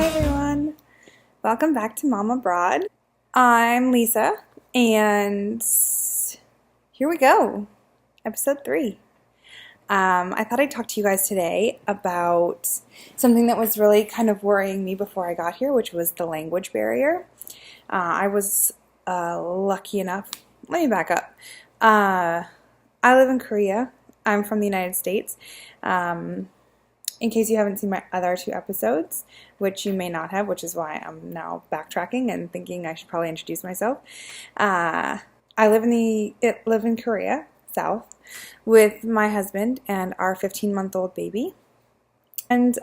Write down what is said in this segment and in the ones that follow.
everyone. Welcome back to Mom Abroad. I'm Lisa, and here we go. Episode 3. I thought I'd talk to you guys today about something that was really kind of worrying me before I got here, which was the language barrier. I was lucky enough. Let me back up. I live in Korea. I'm from the United States. In case you haven't seen my other 2 episodes, which you may not have, which is why I'm now backtracking and thinking I should probably introduce myself. I live in Korea, South, with my husband and our 15-month-old baby. And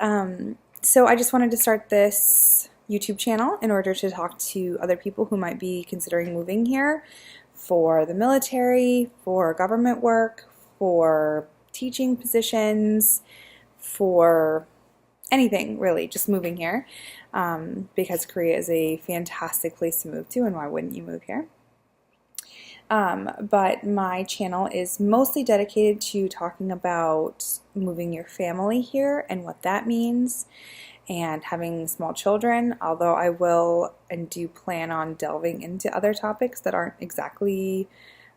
so I just wanted to start this YouTube channel in order to talk to other people who might be considering moving here for the military, for government work, for teaching positions, for anything really, just moving here, because Korea is a fantastic place to move to, and why wouldn't you move here? But my channel is mostly dedicated to talking about moving your family here and what that means, and having small children, although I will and do plan on delving into other topics that aren't exactly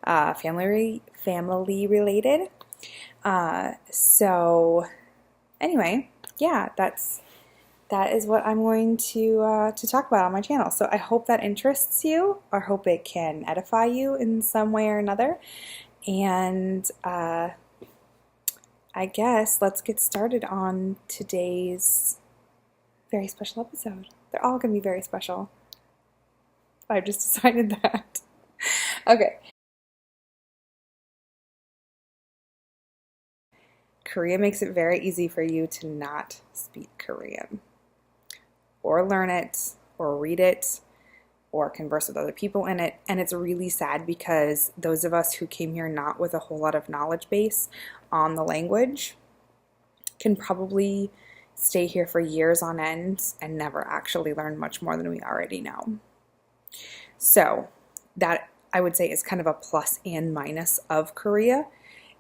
family related. So anyway, yeah, that is what I'm going to talk about on my channel. So I hope that interests you, or hope it can edify you in some way or another. And I guess let's get started on today's very special episode. They're all going to be very special. I've just decided that. Okay. Korea makes it very easy for you to not speak Korean, or learn it, or read it, or converse with other people in it. And it's really sad because those of us who came here not with a whole lot of knowledge base on the language can probably stay here for years on end and never actually learn much more than we already know. So that, I would say, is kind of a plus and minus of Korea,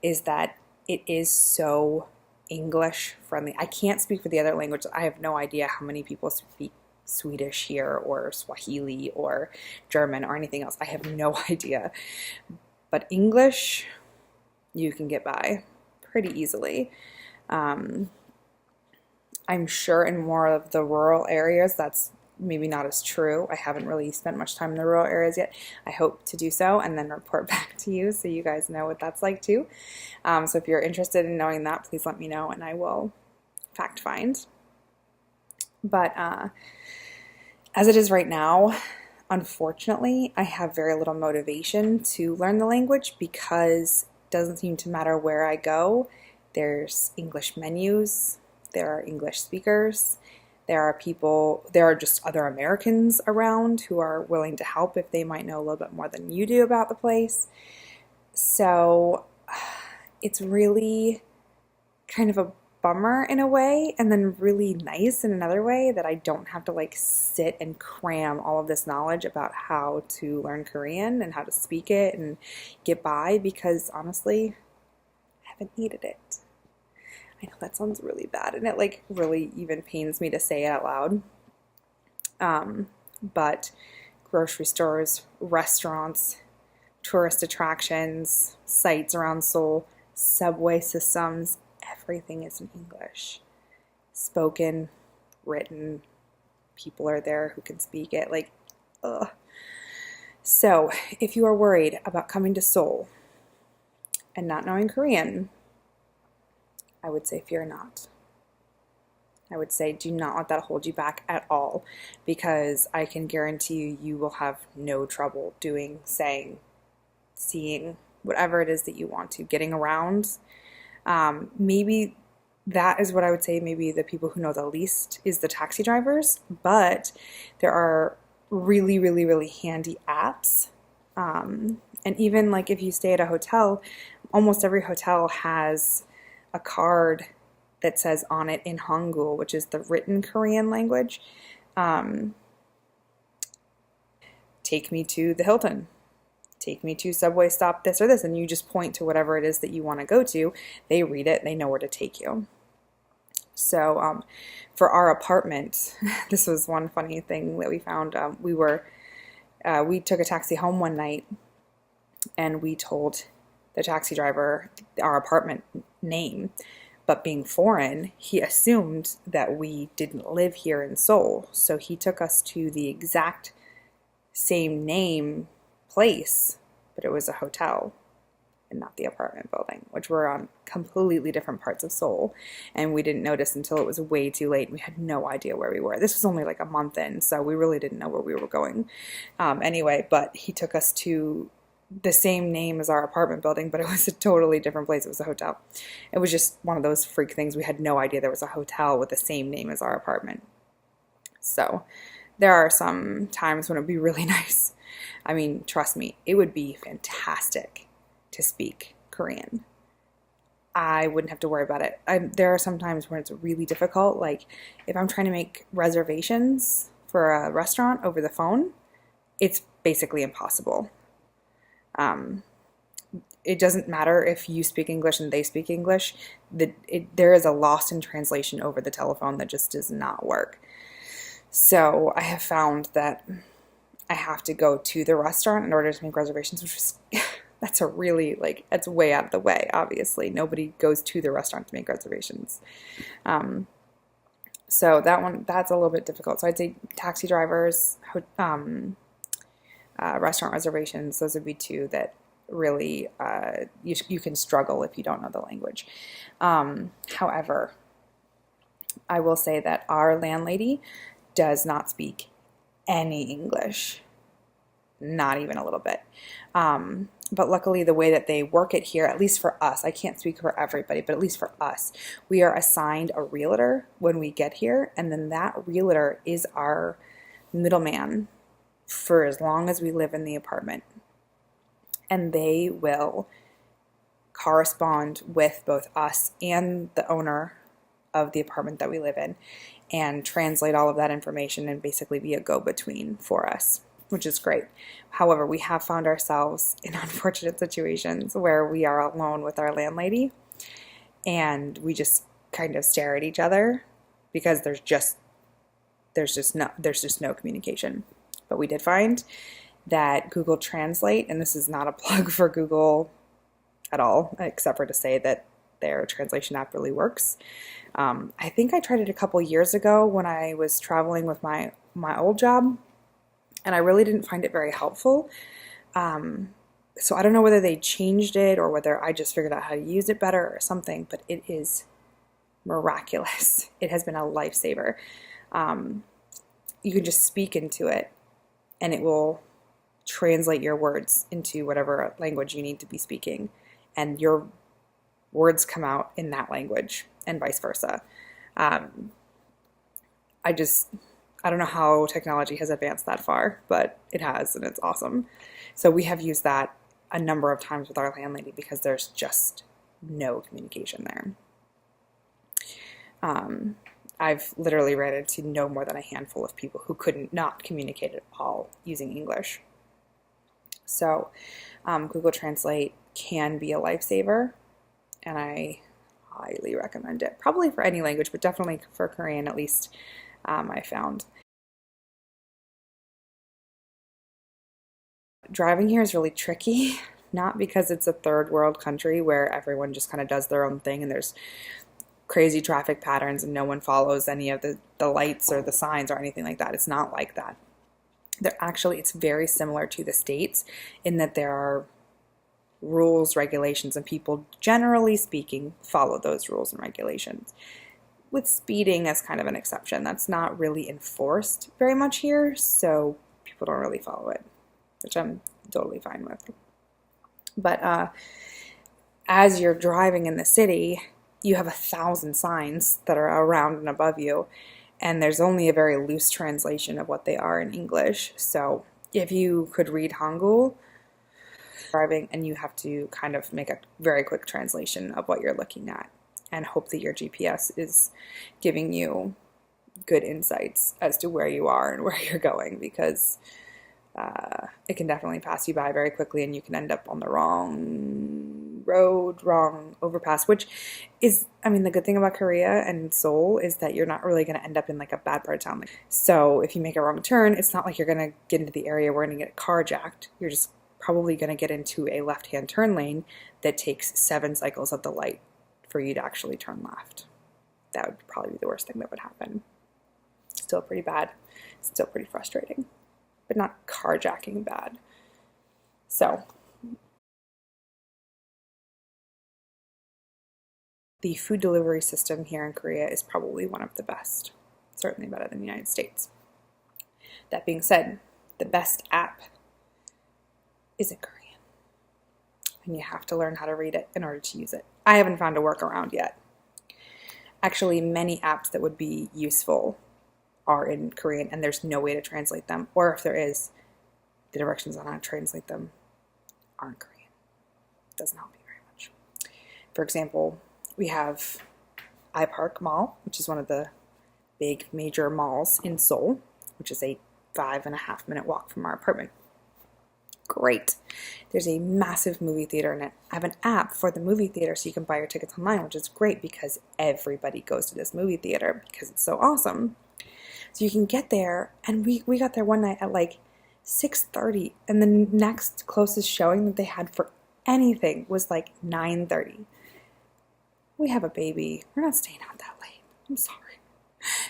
is that it is so English friendly. I can't speak for the other languages. I have no idea how many people speak Swedish here, or Swahili, or German, or anything else. I have no idea. But English, you can get by pretty easily. I'm sure in more of the rural areas that's maybe not as true. I haven't really spent much time in the rural areas yet. I hope to do so and then report back to you so you guys know what that's like too. So if you're interested in knowing that, please let me know and I will fact find. But as it is right now, unfortunately, I have very little motivation to learn the language because it doesn't seem to matter where I go. There's English menus, there are English speakers, there are just other Americans around who are willing to help if they might know a little bit more than you do about the place. So it's really kind of a bummer in a way, and then really nice in another way, that I don't have to like sit and cram all of this knowledge about how to learn Korean and how to speak it and get by, because honestly, I haven't needed it. I know that sounds really bad, and it like really even pains me to say it out loud. But grocery stores, restaurants, tourist attractions, sites around Seoul, subway systems, everything is in English. Spoken, written, people are there who can speak it, like, ugh. So, if you are worried about coming to Seoul and not knowing Korean, I would say fear not. I would say do not let that hold you back at all, because I can guarantee you, you will have no trouble doing, saying, seeing, whatever it is that you want to, getting around. Maybe that is what I would say, maybe the people who know the least is the taxi drivers, but there are really, really, really handy apps. And even like if you stay at a hotel, almost every hotel has a card that says on it in Hangul, which is the written Korean language, take me to the Hilton, take me to subway stop this or this, and you just point to whatever it is that you want to go to. They read it, they know where to take you. So for our apartment, this was one funny thing that we found. We took a taxi home one night, and we told the taxi driver our apartment name. But being foreign, he assumed that we didn't live here in Seoul. So he took us to the exact same name place, but it was a hotel and not the apartment building, which were on completely different parts of Seoul. And we didn't notice until it was way too late. We had no idea where we were. This was only like a month in, so we really didn't know where we were going. Anyway, but he took us to the same name as our apartment building, but it was a totally different place. It was a hotel. It was just one of those freak things. We had no idea there was a hotel with the same name as our apartment. So there are some times when it would be really nice. I mean, trust me, it would be fantastic to speak Korean. I wouldn't have to worry about it. There are some times when it's really difficult, like if I'm trying to make reservations for a restaurant over the phone, it's basically impossible. It doesn't matter if you speak English and they speak English. There is a lost in translation over the telephone that just does not work. So I have found that I have to go to the restaurant in order to make reservations, which is that's that's way out of the way. Obviously, nobody goes to the restaurant to make reservations. So that's a little bit difficult. So I'd say taxi drivers, restaurant reservations, those would be two that really you can struggle if you don't know the language. However, I will say that our landlady does not speak any English, not even a little bit. But luckily, the way that they work it here, at least for us, I can't speak for everybody, but at least for us, we are assigned a realtor when we get here, and then that realtor is our middleman for as long as we live in the apartment. And they will correspond with both us and the owner of the apartment that we live in and translate all of that information and basically be a go-between for us, which is great. However, we have found ourselves in unfortunate situations where we are alone with our landlady and we just kind of stare at each other because there's just no communication. But we did find that Google Translate, and this is not a plug for Google at all, except for to say that their translation app really works. I think I tried it a couple years ago when I was traveling with my old job, and I really didn't find it very helpful. So I don't know whether they changed it or whether I just figured out how to use it better or something, but it is miraculous. It has been a lifesaver. You can just speak into it, and it will translate your words into whatever language you need to be speaking, and your words come out in that language and vice versa. I don't know how technology has advanced that far, but it has, and it's awesome. So we have used that a number of times with our landlady because there's just no communication there. I've literally ran into no more than a handful of people who couldn't not communicate at all using English. So Google Translate can be a lifesaver, and I highly recommend it. Probably for any language, but definitely for Korean, at least I found. Driving here is really tricky, not because it's a third world country where everyone just kind of does their own thing and there's crazy traffic patterns and no one follows any of the lights or the signs or anything like that. It's not like that. It's very similar to the States in that there are rules, regulations, and people, generally speaking, follow those rules and regulations. With speeding as kind of an exception. That's not really enforced very much here, so people don't really follow it, which I'm totally fine with. But as you're driving in the city, you have 1,000 signs that are around and above you, and there's only a very loose translation of what they are in English. So if you could read Hangul driving, and you have to kind of make a very quick translation of what you're looking at and hope that your GPS is giving you good insights as to where you are and where you're going, because it can definitely pass you by very quickly and you can end up on the wrong road, wrong overpass, which is, I mean, the good thing about Korea and Seoul is that you're not really going to end up in like a bad part of town. So if you make a wrong turn, it's not like you're going to get into the area where you're going to get carjacked. You're just probably going to get into a left-hand turn lane that takes 7 cycles of the light for you to actually turn left. That would probably be the worst thing that would happen. Still pretty bad. Still pretty frustrating. But not carjacking bad. So, the food delivery system here in Korea is probably one of the best. Certainly better than the United States. That being said, the best app is in Korean. And you have to learn how to read it in order to use it. I haven't found a workaround yet. Actually, many apps that would be useful are in Korean, and there's no way to translate them. Or if there is, the directions on how to translate them aren't Korean. It doesn't help you very much. For example, we have iPark Mall, which is one of the big major malls in Seoul, which is a 5.5-minute walk from our apartment. Great. There's a massive movie theater in it. I have an app for the movie theater so you can buy your tickets online, which is great because everybody goes to this movie theater because it's so awesome. So you can get there, and we got there one night at like 6:30, and the next closest showing that they had for anything was like 9:30. We have a baby. We're not staying out that late. I'm sorry.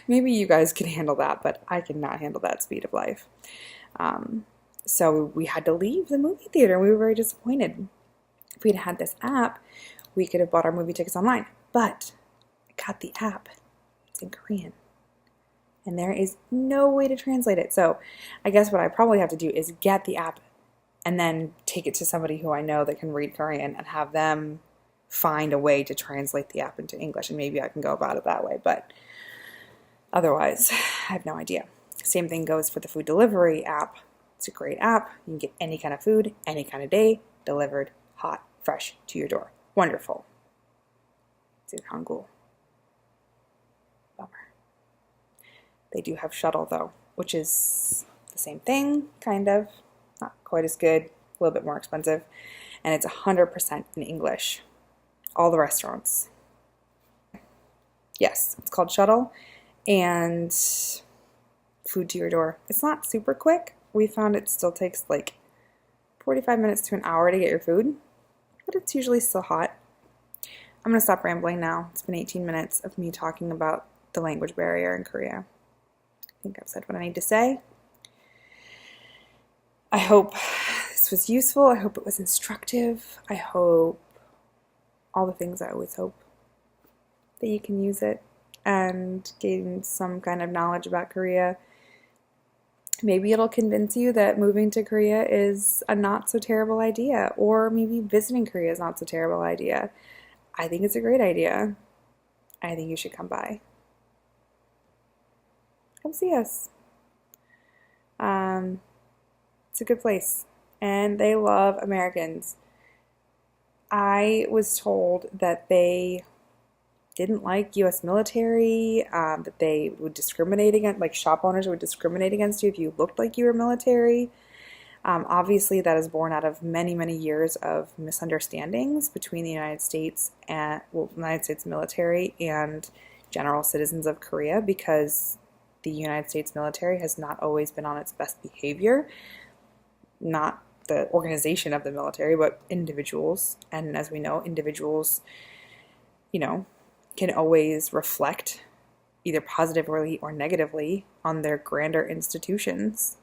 Maybe you guys can handle that, but I cannot handle that speed of life. So we had to leave the movie theater, and we were very disappointed. If we'd had this app, we could have bought our movie tickets online. But I got the app. It's in Korean. And there is no way to translate it. So I guess what I probably have to do is get the app and then take it to somebody who I know that can read Korean and have them find a way to translate the app into English. And maybe I can go about it that way. But otherwise, I have no idea. Same thing goes for the food delivery app. It's a great app. You can get any kind of food, any kind of day, delivered, hot, fresh, to your door. Wonderful. It's in Hangul. Bummer. They do have shuttle, though, which is the same thing, kind of. Not quite as good, a little bit more expensive. And it's 100% in English. All the restaurants. Yes, it's called shuttle. And food to your door. It's not super quick. We found it still takes like 45 minutes to an hour to get your food, but it's usually still hot. I'm going to stop rambling now. It's been 18 minutes of me talking about the language barrier in Korea. I think I've said what I need to say. I hope this was useful. I hope it was instructive. I hope all the things I always hope, that you can use it and gain some kind of knowledge about Korea. Maybe it'll convince you that moving to Korea is a not so terrible idea, or maybe visiting Korea is not so terrible idea. I think it's a great idea. I think you should come by. Come see us. It's a good place, and they love Americans. I was told that they didn't like U.S. military, that they would discriminate against, like shop owners would discriminate against you if you looked like you were military. Obviously, that is born out of many, many years of misunderstandings between the United States and, well, United States military and general citizens of Korea, because the United States military has not always been on its best behavior. Not the organization of the military, but individuals. And as we know, individuals, can always reflect either positively or negatively on their grander institutions.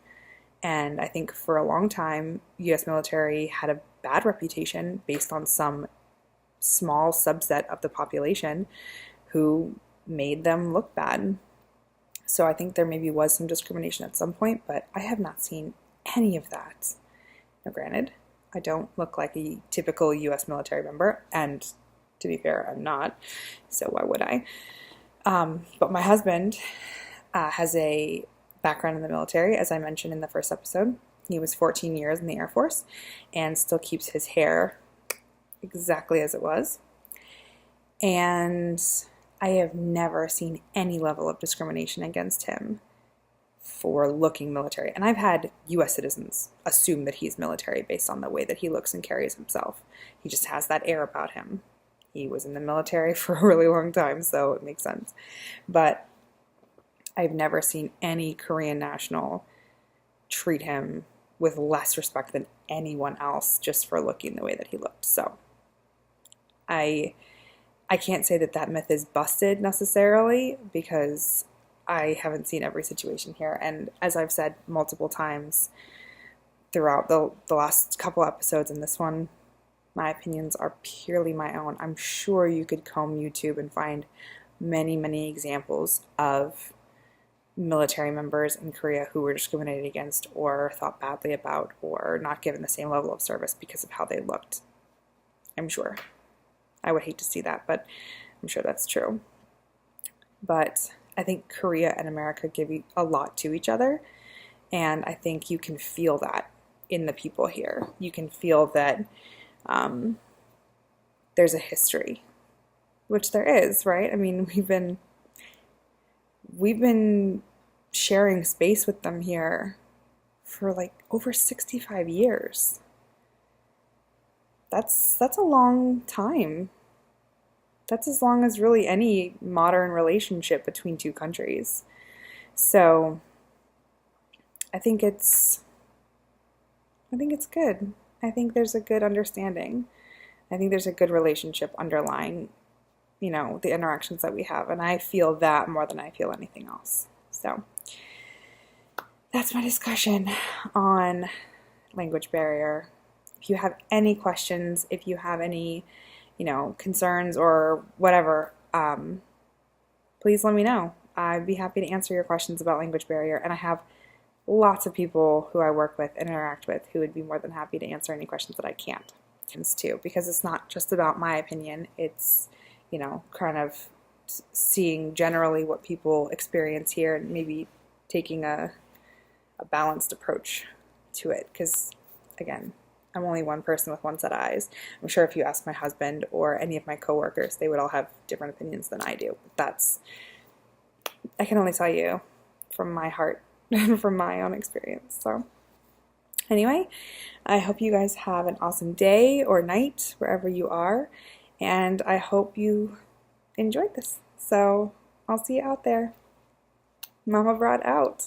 And I think for a long time, U.S. military had a bad reputation based on some small subset of the population who made them look bad. So I think there maybe was some discrimination at some point, but I have not seen any of that. Now, granted, I don't look like a typical U.S. military member, and to be fair, I'm not, so why would I? But my husband has a background in the military, as I mentioned in the first episode. He was 14 years in the Air Force and still keeps his hair exactly as it was. And I have never seen any level of discrimination against him for looking military. And I've had US citizens assume that he's military based on the way that he looks and carries himself. He just has that air about him. He was in the military for a really long time, so it makes sense. But I've never seen any Korean national treat him with less respect than anyone else just for looking the way that he looked. So I can't say that that myth is busted necessarily, because I haven't seen every situation here. And as I've said multiple times throughout the last couple episodes and this one, my opinions are purely my own. I'm sure you could comb YouTube and find many, many examples of military members in Korea who were discriminated against or thought badly about or not given the same level of service because of how they looked. I'm sure. I would hate to see that, but I'm sure that's true. But I think Korea and America give a lot to each other, and I think you can feel that in the people here. You can feel that there's a history, which there is, right? I mean, we've been sharing space with them here for like over 65 years. That's a long time. That's as long as really any modern relationship between two countries. So I think it's good. I think there's a good understanding. I think there's a good relationship underlying, the interactions that we have. And I feel that more than I feel anything else. So that's my discussion on language barrier. If you have any questions, if you have any, concerns or whatever, please let me know. I'd be happy to answer your questions about language barrier. And I have lots of people who I work with and interact with who would be more than happy to answer any questions that I can't. Too, because it's not just about my opinion. It's, kind of seeing generally what people experience here and maybe taking a balanced approach to it. Because, again, I'm only one person with one set of eyes. I'm sure if you ask my husband or any of my coworkers, they would all have different opinions than I do. I can only tell you from my heart and from my own experience. So anyway, I hope you guys have an awesome day or night wherever you are, and I hope you enjoyed this. So I'll see you out there. Mama Broad out.